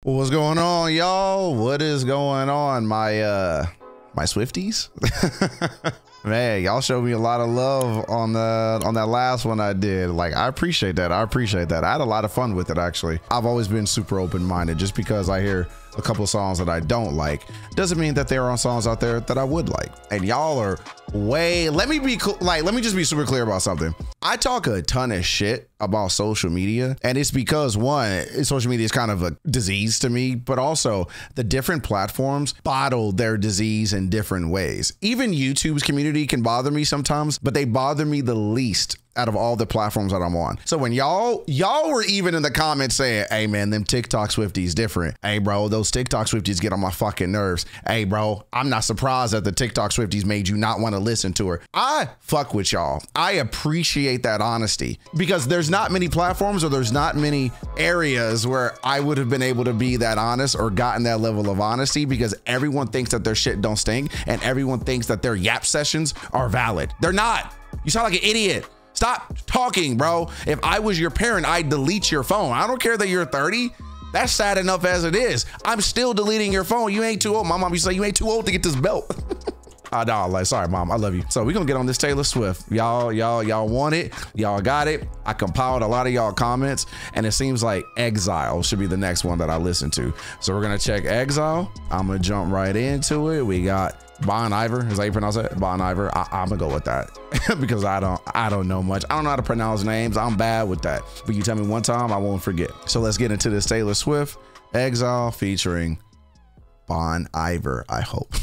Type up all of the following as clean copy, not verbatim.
What's going on, y'all? What is going on, my Swifties? Man, y'all showed me a lot of love on that last one I did. Like, I appreciate that. I had a lot of fun with it, actually. I've always been super open-minded. Just because I hear a couple of songs that I don't like doesn't mean that there aren't songs out there that I would like. And y'all are let me just be super clear about something. I talk a ton of shit about social media, and it's because, one, social media is kind of a disease to me, but also the different platforms bottle their disease in different ways. Even YouTube's community can bother me sometimes, but they bother me the least out of all the platforms that I'm on. So when y'all were even in the comments saying, hey man, them TikTok Swifties different. Hey bro, those TikTok Swifties get on my fucking nerves. Hey bro, I'm not surprised that the TikTok Swifties made you not want to listen to her. I fuck with y'all. I appreciate that honesty, because there's not many platforms, or there's not many areas where I would have been able to be that honest or gotten that level of honesty, because everyone thinks that their shit don't stink, and everyone thinks that their yap sessions are valid. They're not. You sound like an idiot. Stop talking, bro. If I was your parent, I'd delete your phone. I don't care that you're 30. That's sad enough as it is. I'm still deleting your phone. You ain't too old. My mom used to say, you ain't too old to get this belt. No, like, sorry, mom, I love you. So we're gonna get on this Taylor Swift. Y'all want it. Y'all got it. I compiled a lot of y'all comments, and it seems like Exile should be the next one that I listen to. So we're gonna check Exile. I'm gonna jump right into it. We got Iver. Is that how you pronounce it? Iver. I'm gonna go with that because I don't know much. I don't know how to pronounce names. I'm bad with that. But you tell me one time, I won't forget. So let's get into this Taylor Swift Exile featuring Iver, I hope.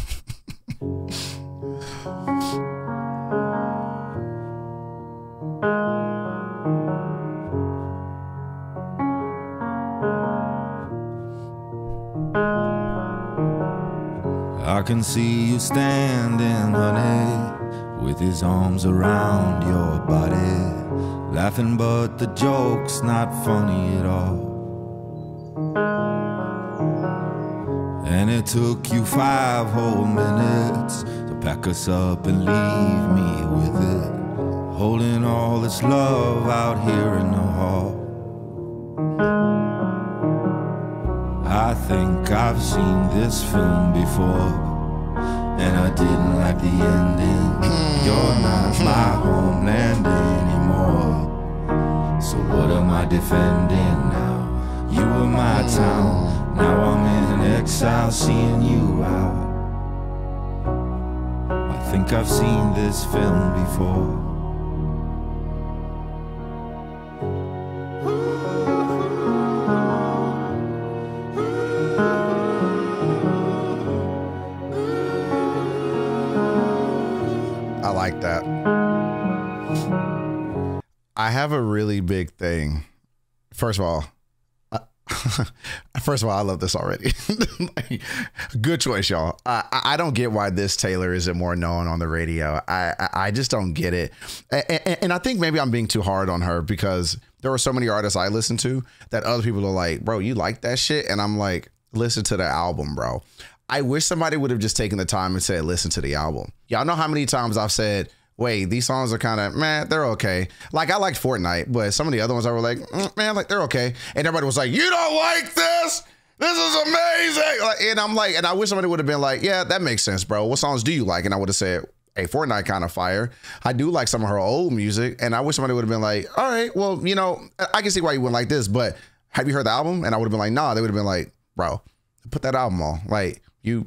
I can see you standing, honey, with his arms around your body, laughing, but the joke's not funny at all. And it took you 5 whole minutes to pack us up and leave me with it, holding all this love out here in the hall. I think I've seen this film before, and I didn't like the ending. You're not my homeland anymore, so what am I defending now? You were my town, now I'm in exile, seeing you out. I think I've seen this film before. I like that. I have a really big thing. First of all, I love this already. Good choice, y'all. I don't get why this Taylor isn't more known on the radio. I just don't get it. And I think maybe I'm being too hard on her, because there are so many artists I listen to that other people are like, bro, you like that shit? And I'm like, listen to the album, bro. I wish somebody would have just taken the time and said, listen to the album. Y'all know how many times I've said, wait, these songs are kind of, man, they're okay. Like, I liked Fortnite, but some of the other ones I were like, man, like, they're okay. And everybody was like, you don't like this? This is amazing. Like, and I'm like, and I wish somebody would have been like, yeah, that makes sense, bro. What songs do you like? And I would have said, hey, Fortnite kind of fire. I do like some of her old music. And I wish somebody would have been like, all right, well, you know, I can see why you wouldn't like this, but have you heard the album? And I would have been like, nah. They would have been like, bro, put that album on. Like, you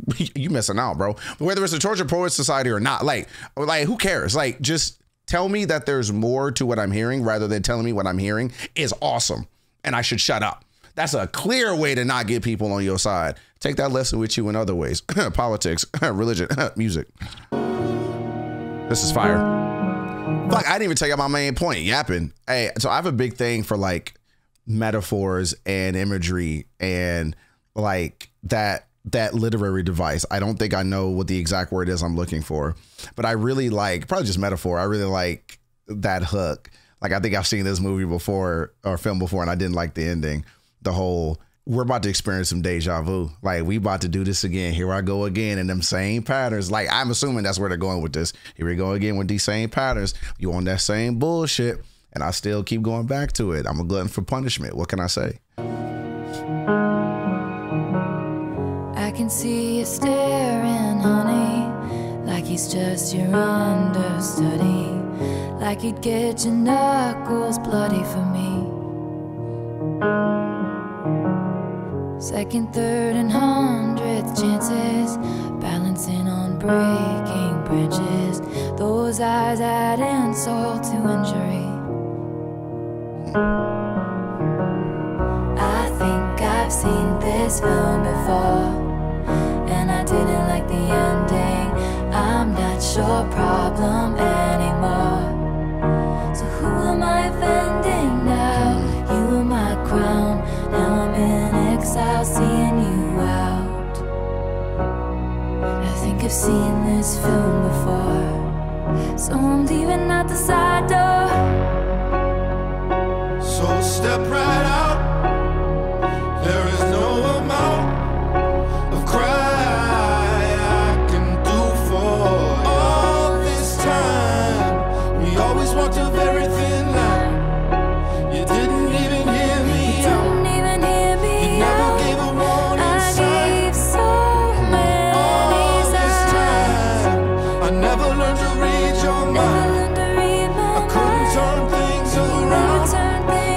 missing out, bro. Whether it's the Georgia Poets Society or not, like who cares? Like, just tell me that there's more to what I'm hearing rather than telling me what I'm hearing is awesome and I should shut up. That's a clear way to not get people on your side. Take that lesson with you in other ways. Politics, religion, music. This is fire. Fuck, I didn't even tell you my main point, yapping. Hey, so I have a big thing for like metaphors and imagery and like that literary device. I don't think I know what the exact word is I'm looking for, but I really like, probably just metaphor. I really like that hook. Like, I think I've seen this movie before or film before, and I didn't like the ending. The whole, we're about to experience some deja vu. Like, we about to do this again. Here I go again in them same patterns. Like, I'm assuming that's where they're going with this. Here we go again with these same patterns. You on that same bullshit. And I still keep going back to it. I'm a glutton for punishment. What can I say? can see you staring, honey, like he's just your understudy, like he'd get your knuckles bloody for me. Second, third, and 100th chances, balancing on breaking branches. Those eyes add insult to injury. I think I've seen this film before, and I didn't like the ending. I'm not your problem anymore. So who am I offending now? You were my crown, now I'm in exile, seeing you out. I think I've seen this film before, so I'm leaving out the side door. So step right out. There is no amount of cry I can do for all this time. We always walked a very thin line. You didn't even hear me out. You never gave a warning sign. I gave so many signs. I never learned to read your mind. I couldn't turn things around,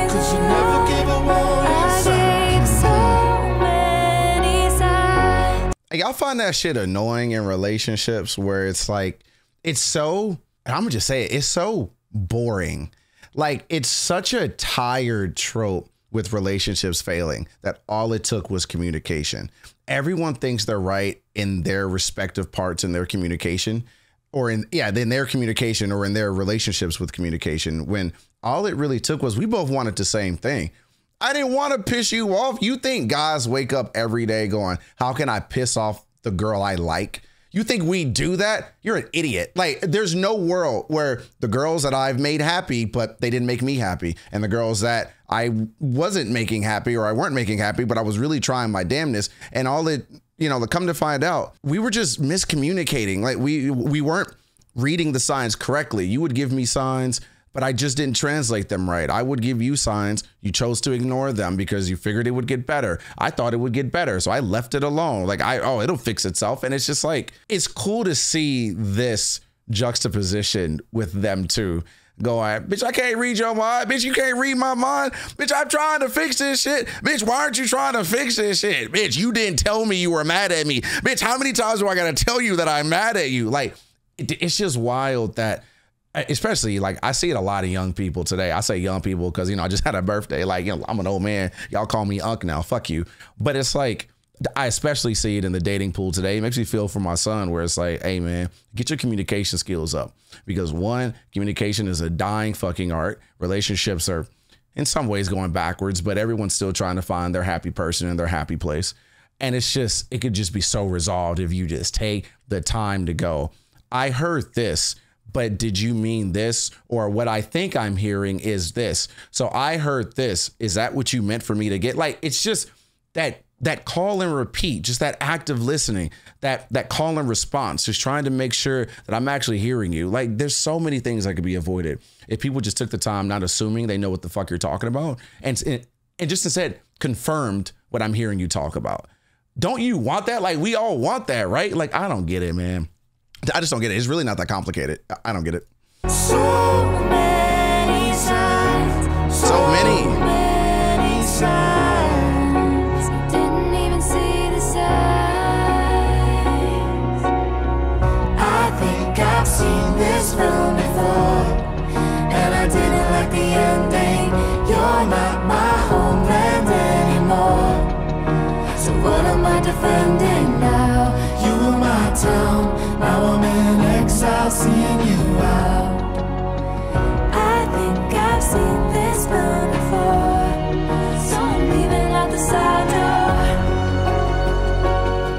'cause you never gave a warning sign. Y'all find that shit annoying in relationships where it's like, it's so, and I'm gonna just say it, it's so boring. Like, it's such a tired trope with relationships failing that all it took was communication. Everyone thinks they're right in their respective parts in their communication, or in their communication or in their relationships with communication, when all it really took was we both wanted the same thing. I didn't want to piss you off. You think guys wake up every day going, how can I piss off the girl I like? You think we do that? You're an idiot. Like, there's no world where the girls that I've made happy, but they didn't make me happy, and the girls that I wasn't making happy or I weren't making happy, but I was really trying my damnness, and all it, you know, come to find out, we were just miscommunicating. Like, we weren't reading the signs correctly. You would give me signs, but I just didn't translate them right. I would give you signs. You chose to ignore them because you figured it would get better. I thought it would get better, so I left it alone. Like, it'll fix itself. And it's just like, it's cool to see this juxtaposition with them too. Going, bitch, I can't read your mind. Bitch, you can't read my mind. Bitch, I'm trying to fix this shit. Bitch, why aren't you trying to fix this shit? Bitch, you didn't tell me you were mad at me. Bitch, how many times do I gotta tell you that I'm mad at you? Like, it's just wild that, especially, like, I see it a lot of young people today. I say young people because, you know, I just had a birthday. Like, you know, I'm an old man. Y'all call me Unc now. Fuck you. But it's like, I especially see it in the dating pool today. It makes me feel for my son, where it's like, hey, man, get your communication skills up. Because one, communication is a dying fucking art. Relationships are in some ways going backwards, but everyone's still trying to find their happy person in their happy place. And it's just, it could just be so resolved if you just take the time to go, I heard this, but did you mean this? Or what I think I'm hearing is this. So I heard this. Is that what you meant for me to get? Like, it's just that call and repeat, just that active listening, that call and response, just trying to make sure that I'm actually hearing you. Like, there's so many things that could be avoided if people just took the time, not assuming they know what the fuck you're talking about, and just instead confirmed what I'm hearing you talk about. Don't you want that? Like, we all want that, right? Like, I don't get it, man. I just don't get it. It's really not that complicated. I don't get it. So many signs. So many signs. Didn't even see the signs. I think I've seen this film before, and I didn't like the ending. You're not my homeland anymore. So what am I defending now? You were my town. Now I'm in exile, seeing you out. I think I've seen this film before, so I'm leaving out the side door.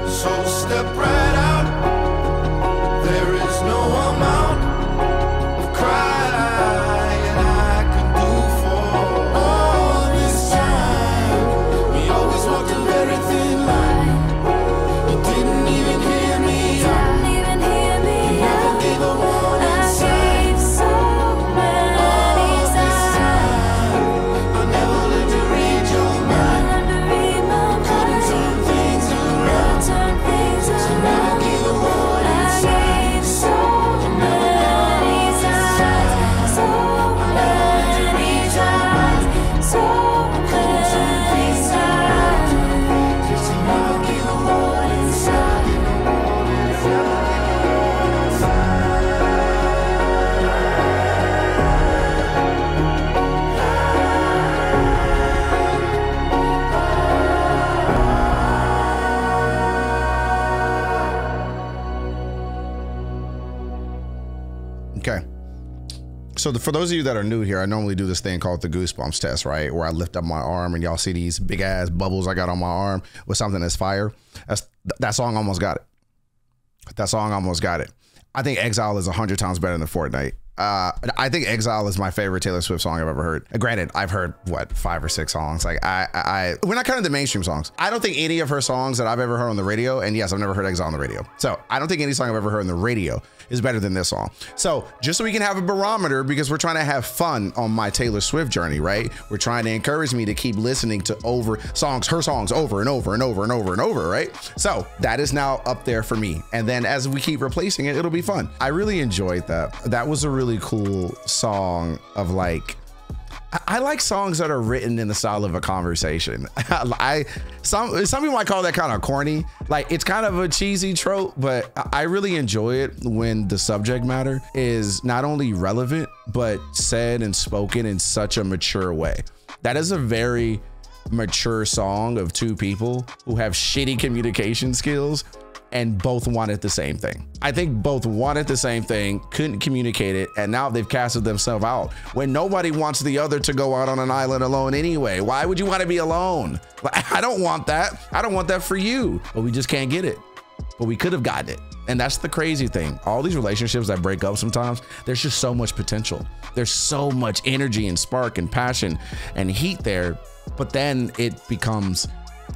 So step right out. There is no amount of crying I can do for all this time. We always walked a very thin line. You didn't even hear me out. You never gave a warning sign. So for those of you that are new here, I normally do this thing called the goosebumps test, right? Where I lift up my arm and y'all see these big ass bubbles I got on my arm with something that's fire. That song almost got it. That song almost got it. I think Exile is 100 times better than Fortnite. I think Exile is my favorite Taylor Swift song I've ever heard. Granted, I've heard what, 5 or 6 songs. Like we're not counting the mainstream songs. I don't think any of her songs that I've ever heard on the radio, and yes, I've never heard Exile on the radio. So I don't think any song I've ever heard on the radio is better than this song. So just so we can have a barometer, because we're trying to have fun on my Taylor Swift journey, right? We're trying to encourage me to keep listening to her songs over and over and over and over and over, right? So that is now up there for me. And then as we keep replacing it, it'll be fun. I really enjoyed that. That was a really cool song of like, I like songs that are written in the style of a conversation. Some people might call that kind of corny. Like, it's kind of a cheesy trope, but I really enjoy it when the subject matter is not only relevant, but said and spoken in such a mature way. That is a very mature song of 2 people who have shitty communication skills and both wanted the same thing. I think both wanted the same thing, couldn't communicate it, and now they've casted themselves out when nobody wants the other to go out on an island alone anyway. Why would you want to be alone? I don't want that. I don't want that for you, but we just can't get it. But we could have gotten it. And that's the crazy thing. All these relationships that break up sometimes, there's just so much potential. There's so much energy and spark and passion and heat there, but then it becomes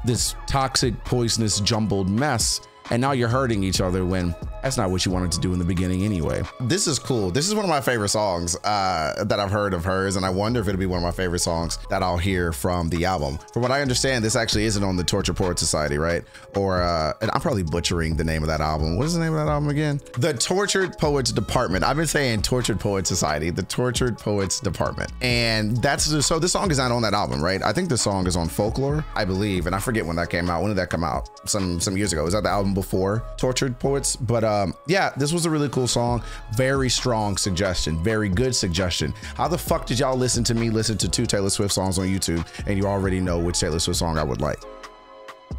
this toxic, poisonous, jumbled mess. And now you're hurting each other when that's not what you wanted to do in the beginning anyway. This is cool. This is one of my favorite songs that I've heard of hers. And I wonder if it'll be one of my favorite songs that I'll hear from the album. From what I understand, this actually isn't on the Tortured Poets Society, right? Or, and I'm probably butchering the name of that album. What is the name of that album again? The Tortured Poets Department. I've been saying Tortured Poets Society, the Tortured Poets Department. And so this song is not on that album, right? I think the song is on Folklore, I believe. And I forget when that came out. When did that come out? Some years ago. Was that the album before Tortured Poets? But yeah, this was a really cool song. Very strong suggestion, very good suggestion. How the fuck did y'all listen to me listen to 2 Taylor Swift songs on YouTube and you already know which Taylor Swift song I would like?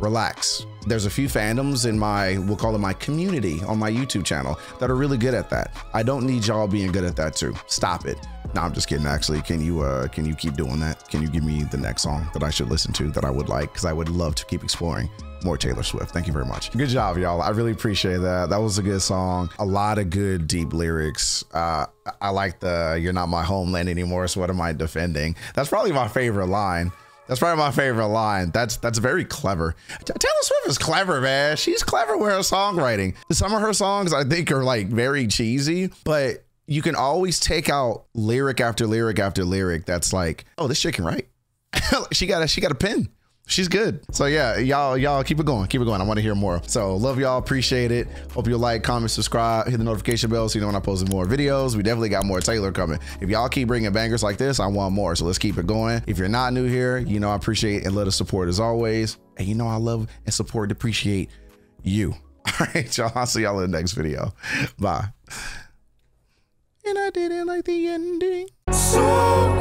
Relax. There's a few fandoms in we'll call it my community on my YouTube channel that are really good at that. I don't need y'all being good at that too. Stop it. No, I'm just kidding. Actually, can you keep doing that? Can you give me the next song that I should listen to that I would like? Because I would love to keep exploring more Taylor Swift. Thank you very much. Good job, y'all. I really appreciate that. That was a good song. A lot of good deep lyrics. I like the "You're not my homeland anymore, so what am I defending?" That's probably my favorite line. That's probably my favorite line. That's very clever. Taylor Swift is clever, man. She's clever with her songwriting. Some of her songs I think are like very cheesy, but you can always take out lyric after lyric after lyric that's like, oh, this chick can write. she got a pen. She's good. So yeah, y'all keep it going. Keep it going. I want to hear more. So love y'all. Appreciate it. Hope you'll like, comment, subscribe, hit the notification bell so you know when I post more videos. We definitely got more Taylor coming. If y'all keep bringing bangers like this, I want more. So let's keep it going. If you're not new here, you know I appreciate and let us support as always. And you know I love and support and appreciate you. All right, y'all. I'll see y'all in the next video. Bye. And I didn't like the ending. So